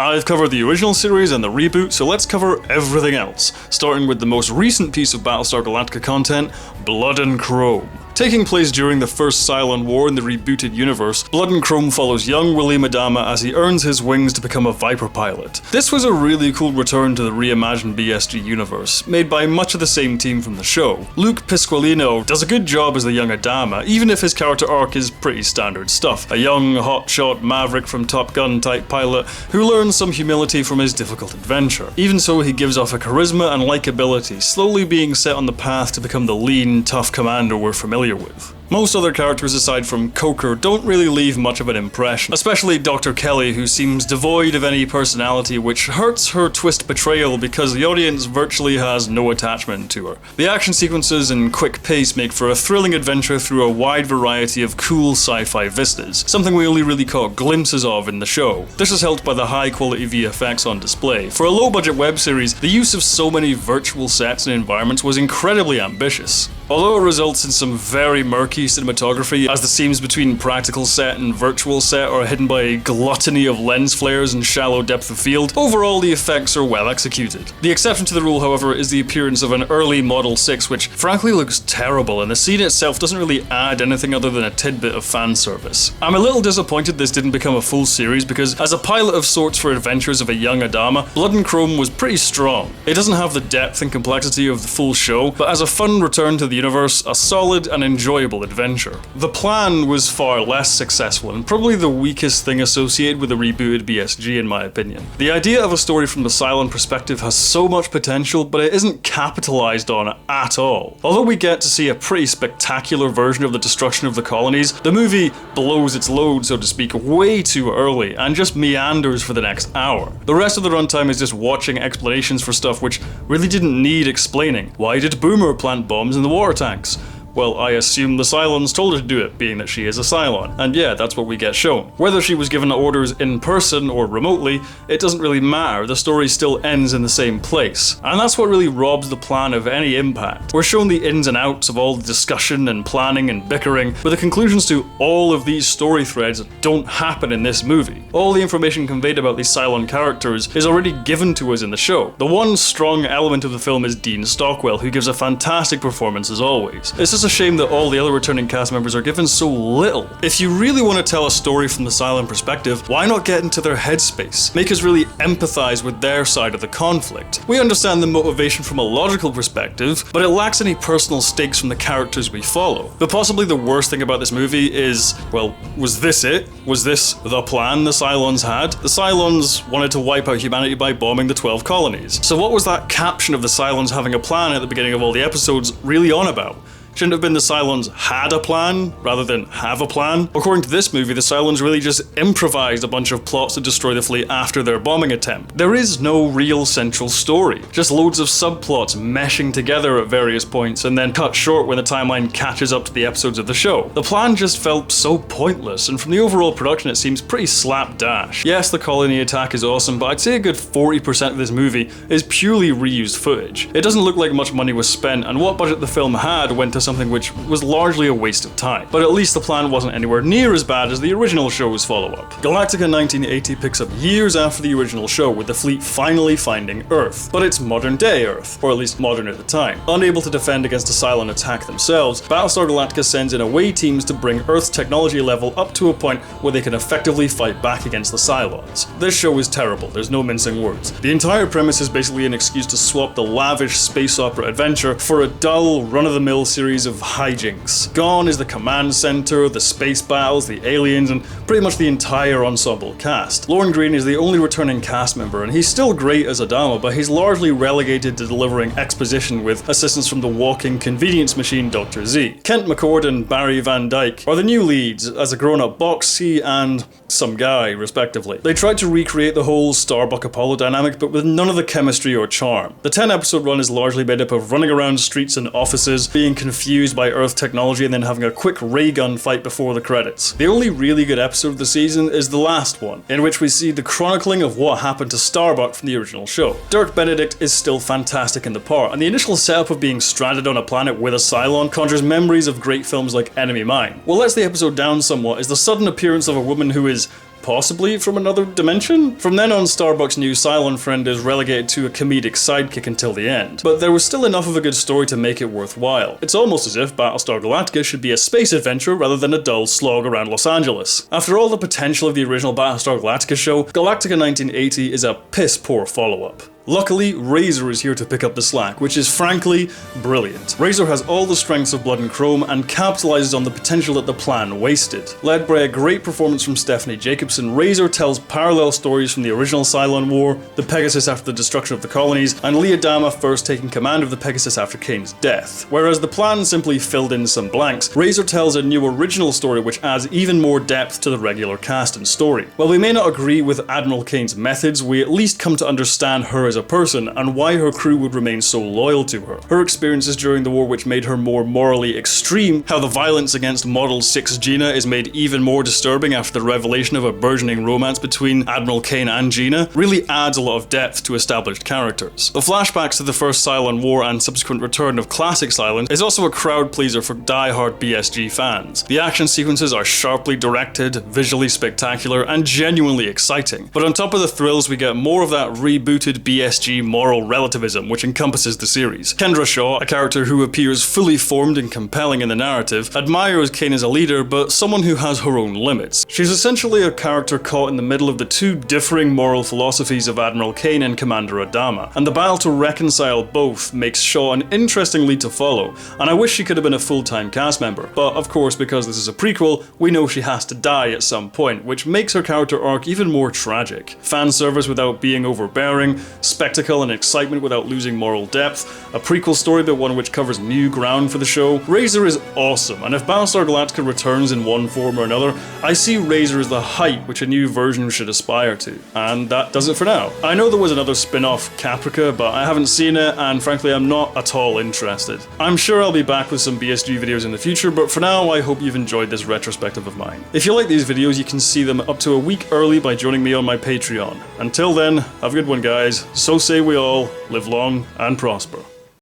I've covered the original series and the reboot, so let's cover everything else, starting with the most recent piece of Battlestar Galactica content, Blood and Chrome. Taking place during the First Cylon War in the rebooted universe, Blood and Chrome follows young William Adama as he earns his wings to become a Viper pilot. This was a really cool return to the reimagined BSG universe, made by much of the same team from the show. Luke Pisqualino does a good job as the young Adama, even if his character arc is pretty standard stuff. A young, hotshot maverick from Top Gun type pilot who learns some humility from his difficult adventure. Even so, he gives off a charisma and likability, slowly being set on the path to become the lean, tough commander we're familiar with. Most other characters aside from Coker don't really leave much of an impression, especially Dr. Kelly, who seems devoid of any personality, which hurts her twist betrayal because the audience virtually has no attachment to her. The action sequences and quick pace make for a thrilling adventure through a wide variety of cool sci-fi vistas, something we only really caught glimpses of in the show. This is helped by the high quality VFX on display. For a low budget web series, the use of so many virtual sets and environments was incredibly ambitious. Although it results in some very murky cinematography, as the seams between practical set and virtual set are hidden by a gluttony of lens flares and shallow depth of field, overall the effects are well executed. The exception to the rule, however, is the appearance of an early Model 6, which frankly looks terrible, and the scene itself doesn't really add anything other than a tidbit of fan service. I'm a little disappointed this didn't become a full series, because as a pilot of sorts for adventures of a young Adama, Blood and Chrome was pretty strong. It doesn't have the depth and complexity of the full show, but as a fun return to the universe, a solid and enjoyable adventure. The plan was far less successful and probably the weakest thing associated with the rebooted BSG in my opinion. The idea of a story from the Cylon perspective has so much potential, but it isn't capitalized on at all. Although we get to see a pretty spectacular version of the destruction of the colonies, the movie blows its load, so to speak, way too early and just meanders for the next hour. The rest of the runtime is just watching explanations for stuff which really didn't need explaining. Why did Boomer plant bombs in the water tanks? Well, I assume the Cylons told her to do it, being that she is a Cylon. And yeah, that's what we get shown. Whether she was given orders in person or remotely, it doesn't really matter, the story still ends in the same place. And that's what really robs the plan of any impact. We're shown the ins and outs of all the discussion and planning and bickering, but the conclusions to all of these story threads don't happen in this movie. All the information conveyed about these Cylon characters is already given to us in the show. The one strong element of the film is Dean Stockwell, who gives a fantastic performance as always. It's just a shame that all the other returning cast members are given so little. If you really want to tell a story from the Cylon perspective, why not get into their headspace? Make us really empathize with their side of the conflict. We understand the motivation from a logical perspective, but it lacks any personal stakes from the characters we follow. But possibly the worst thing about this movie is, well, was this it? Was this the plan the Cylons had? The Cylons wanted to wipe out humanity by bombing the 12 colonies. So what was that caption of the Cylons having a plan at the beginning of all the episodes really on about? Shouldn't have been the Cylons had a plan, rather than have a plan? According to this movie, the Cylons really just improvised a bunch of plots to destroy the fleet after their bombing attempt. There is no real central story, just loads of subplots meshing together at various points and then cut short when the timeline catches up to the episodes of the show. The plan just felt so pointless, and from the overall production it seems pretty slapdash. Yes, the colony attack is awesome, but I'd say a good 40% of this movie is purely reused footage. It doesn't look like much money was spent, and what budget the film had went to something which was largely a waste of time. But at least the plan wasn't anywhere near as bad as the original show's follow-up. Galactica 1980 picks up years after the original show, with the fleet finally finding Earth. But it's modern day Earth, or at least modern at the time. Unable to defend against a Cylon attack themselves, Battlestar Galactica sends in away teams to bring Earth's technology level up to a point where they can effectively fight back against the Cylons. This show is terrible, there's no mincing words. The entire premise is basically an excuse to swap the lavish space opera adventure for a dull, run-of-the-mill series of hijinks. Gone is the command center, the space battles, the aliens, and pretty much the entire ensemble cast. Lorne Greene is the only returning cast member, and he's still great as Adama, but he's largely relegated to delivering exposition with assistance from the walking convenience machine Dr. Z. Kent McCord and Barry Van Dyke are the new leads as a grown-up Boxy and some guy, respectively. They tried to recreate the whole Starbuck-Apollo dynamic, but with none of the chemistry or charm. The 10-episode run is largely made up of running around streets and offices, being confused by Earth technology, and then having a quick ray gun fight before the credits. The only really good episode of the season is the last one, in which we see the chronicling of what happened to Starbuck from the original show. Dirk Benedict is still fantastic in the part, and the initial setup of being stranded on a planet with a Cylon conjures memories of great films like Enemy Mine. What lets the episode down somewhat is the sudden appearance of a woman who is possibly from another dimension? From then on, Starbuck's new Cylon friend is relegated to a comedic sidekick until the end, but there was still enough of a good story to make it worthwhile. It's almost as if Battlestar Galactica should be a space adventure rather than a dull slog around Los Angeles. After all the potential of the original Battlestar Galactica show, Galactica 1980 is a piss-poor follow-up. Luckily, Razor is here to pick up the slack, which is frankly brilliant. Razor has all the strengths of Blood and Chrome and capitalizes on the potential that the plan wasted. Led by a great performance from Stephanie Jacobson, Razor tells parallel stories from the original Cylon War, the Pegasus after the destruction of the colonies, and Lee Adama first taking command of the Pegasus after Kane's death. Whereas the plan simply filled in some blanks, Razor tells a new original story which adds even more depth to the regular cast and story. While we may not agree with Admiral Kane's methods, we at least come to understand her as a person and why her crew would remain so loyal to her. Her experiences during the war which made her more morally extreme, how the violence against Model 6 Gina is made even more disturbing after the revelation of a burgeoning romance between Admiral Kane and Gina, really adds a lot of depth to established characters. The flashbacks to the first Cylon War and subsequent return of classic Cylons is also a crowd pleaser for die-hard BSG fans. The action sequences are sharply directed, visually spectacular, and genuinely exciting. But on top of the thrills, we get more of that rebooted BSG moral relativism which encompasses the series. Kendra Shaw, a character who appears fully formed and compelling in the narrative, admires Kane as a leader, but someone who has her own limits. She's essentially a character caught in the middle of the two differing moral philosophies of Admiral Kane and Commander Adama, and the battle to reconcile both makes Shaw an interesting lead to follow, and I wish she could have been a full-time cast member, but of course because this is a prequel, we know she has to die at some point, which makes her character arc even more tragic. Fan service without being overbearing, spectacle and excitement without losing moral depth, a prequel story but one which covers new ground for the show. Razor is awesome, and if Battlestar Galactica returns in one form or another, I see Razor as the height which a new version should aspire to. And that does it for now. I know there was another spin-off, Caprica, but I haven't seen it, and frankly I'm not at all interested. I'm sure I'll be back with some BSG videos in the future, but for now I hope you've enjoyed this retrospective of mine. If you like these videos, you can see them up to a week early by joining me on my Patreon. Until then, have a good one guys. So say we all, live long and prosper.